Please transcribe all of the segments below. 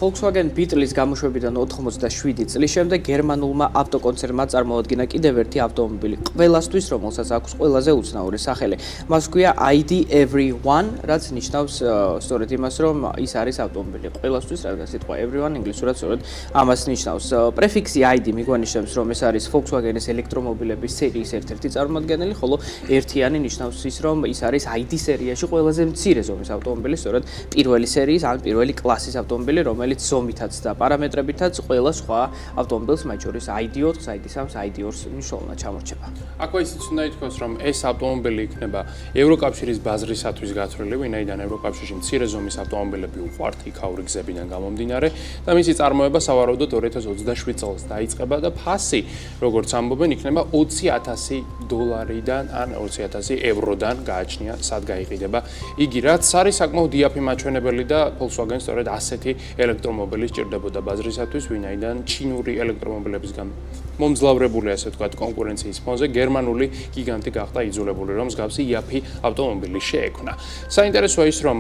Volkswagen Beetle-ის გამოშვებიდან 97 წლის შემდეგ გერმანულმა ავტოკონცერნმა წარმოადგინა კიდევ ერთი ავტომობილი, ყველასთვის, რომელსაც აქვს ყველაზე უცნაური სახელი. მას ჰქვია ID Everyone, რაც ნიშნავს სწორედ იმას, რომ ის არის ავტომობილი ყველასთვის, რადგან სიტყვა Everyone ინგლისურად სწორედ ამას ნიშნავს. პრეფიქსი ID მიგვანიშნებს, რომ ეს არის Volkswagen-ის ელექტრომობილების სერიის ერთ-ერთი წარმომადგენელი, ხოლო ერთიანი ნიშნავს ის, რომ ის არის ID სერიაში ყველაზე მცირე ზომის ავტომობილი, სწორედ პირველი სერიის ან პირველი კლასის ავტომობილი, რომელიც ზომითაც და პარამეტრებითაც ყველა სხვა ავტომობილს, მათ შორის ID4-ს, ID3-ს, ID2-ს მნიშვნელოვნად ჩამორჩება. აქვე ისიც უნდა ითქვას, რომ ეს ავტომობილი იქნება ევროკავშირის ბაზრისათვის გათვლილი, ვინაიდან ევროკავშირში მცირე ზომის ავტომობილები უყვართ იქაური გზებიდან გამომდინარე და მისი წარმოება სავარაუდოდ 2027 წელს დაიწყება და ფასი, როგორც ამბობენ, იქნება $20,000-დან ან €20,000-დან გააჩნია, სად გაიყიდება იგი, რაც არის საკმაოდ იაფი მაჩვენებელი და Volkswagen სწორედ ასეთი ელექტრომობილი სჭირდებოდა ბაზრისათვის, ვინაიდან ჩინური ელექტრომობილებისგან მომძლავრებული, ასე ვთქვათ, კონკურენციის ფონზე გერმანული გიგანტი გახდა იძულებული, რომ მსგავსი იაფი ავტომობილი შეექმნა. საინტერესოა ის, რომ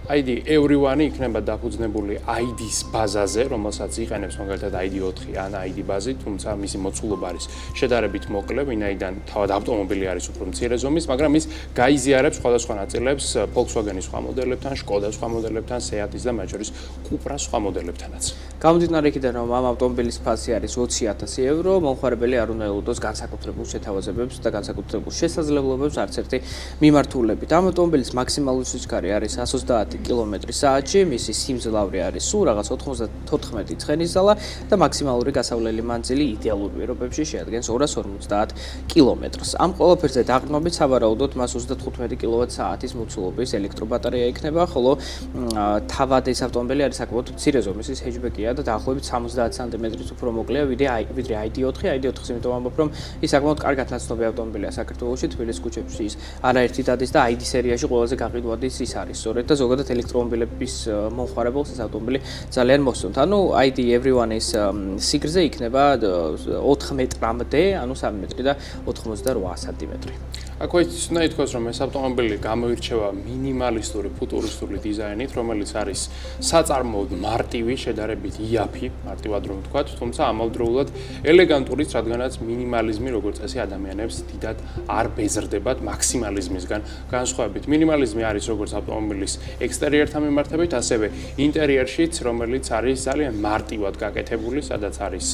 ID Everyone იქნება დაფუძნებული ID-ს ბაზაზე, რომელსაც იყენებს მაგალითად ID4 ან ID ბაზი, თუმცა მისი მოცულობა არის შედარებით მოკლე, ვინაიდან თავად ავტომობილი არის უფრო მცირე ზომის, მაგრამ ის გაიზიარებს სხვადასხვა ნაწილებს Volkswagen-ის სხვა მოდელებთან, Škoda-ის სხვა მოდელებთან, Seat-ის და მათ შორის Cupra-ის სხვა მოდელებთანაც. გამომდინარე იქიდან, რომ ამ ავტომობილის ფასი არის €20,000, მომხმარებელი არ უნდა ელოდოს განსაკუთრებულ შეთავაზებებს და განსაკუთრებულ შესაძლებლობებს არც ერთი მიმართულებით. ამ ავტომობილის მაქსიმალური სიჩქარე არის 130 კმ/სთ-ში, მისი სიმძლავრე არის სულ რაღაც 94 ცხენის ზალა და მაქსიმალური გასავლელი მანძილი იდეალურ პირობებში შეადგენს 250 კმ-ს. ამ ყველაფერზე დაყრდნობით სავარაუდოდ მას 35 კWh-ის მოცულობის ელექტრობატარეა იქნება, ხოლო თავად ეს ავტომობილი არის საკმაოდ მცირე ზომის, ის ჰეჯბეკია და დაახლოებით 70 სმ-ით უფრო მოკლეა ვიდრე ID4. ID4-ს იმიტომ ვამბობ, რომ ის საკმაოდ კარგად ნაცნობი ავტომობილია საქართველოში, თბილისის ქუჩებში ის არაერთი დადის და ID სერიაში ყველაზე გაყიდვადი ის არის სწორედ და ზოგადად ელექტრომობილების მომხმარებელს ეს ავტომობილი ძალიან მოსწონთ. ანუ ID Everyone-ის სიგრძე იქნება 4 მეტრამდე, ანუ 3 მეტრი და 88 სანტიმეტრი. აქვე ისიც უნდა ითქვას, რომ ეს ავტომობილი გამოირჩევა მინიმალისტური ფუტურისტული დიზაინით, რომელიც არის საწარმოოდ მარტივი, შედარებით იაფი, მარტივად რომ ვთქვათ, თუმცა ამავდროულად ელეგანტურიც, რადგანაც მინიმალიზმი, როგორც წესი, ადამიანებს დიდად არ ბეზრდებათ მაქსიმალიზმისგან განსხვავებით. მინიმალიზმი არის როგორც ავტომობილის ექსტერიერთან მიმართებით, ასევე ინტერიერშიც, რომელიც არის ძალიან მარტივად გაკეთებული, სადაც არის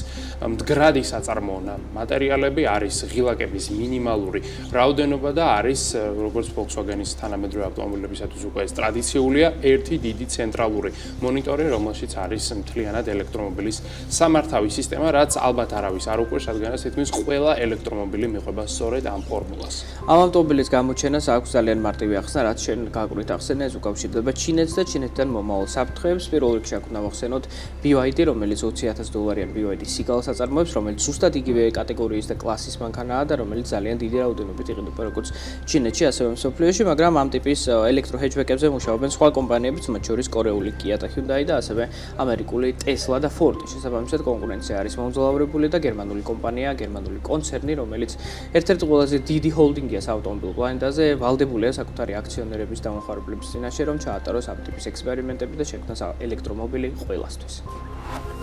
მდგრადი საწარმოო მატერიალები, არის ღილაკების მინიმალური რაოდენობა და არის როგორც Volkswagen-ის თანამედროვე ავტომობილებისათვის უკვე ეს ტრადიციულია, ერთი დიდი ცენტრალური მონიტორი, რომელშიც არის მთლიანად ელექტრომობილის სამართავი სისტემა, რაც ალბათ არავის არ უყვარს, რადგანაც თითქმის ყველა ელექტრომობილი მიყვება სწორედ ამ ფორმულას. ამ ავტომობილის გამოჩენას აქვს ძალიან მარტივი ახსნა, რაც შენ გაგვით ახსენე, ეს უკავშირდება ჩინეთს და ჩინეთიდან მომავალ საფრთხეებს. პირველ რიგში აქ უნდა მოხსენოთ BYD, რომელიც $20,000-იან BYD სიგალს აწარმოებს, რომელიც ზუსტად იგივე კატეგორიის და კლასის მანქანაა და რომელიც ძალიან დიდი რაოდენობით იყიდება როგორც ჩინეთში, ასევე მსოფლიოში, მაგრამ ამ ტიპის ელექტრო ჰეჯბეკებზე მუშაობენ სხვა კომპანიებიც, მათ შორის კორეული Kia და Hyundai და ასევე ამერიკული Tesla და Ford. შესაბამისად, კონკურენცია არის მომძლავრებული და გერმანული კომპანია, გერმანული კონცერნი, რომელიც ერთ-ერთი ყველაზე დიდი ჰოლდინგია ავტომობილ პლანეტაზე, ვალდებულია საკუთარი აქციონერების და მომხმარებლების წინაშე, რომ ჩაატაროს ამ ტიპის ექსპერიმენტები და შექმნას ელექტრომობილი ყველასთვის.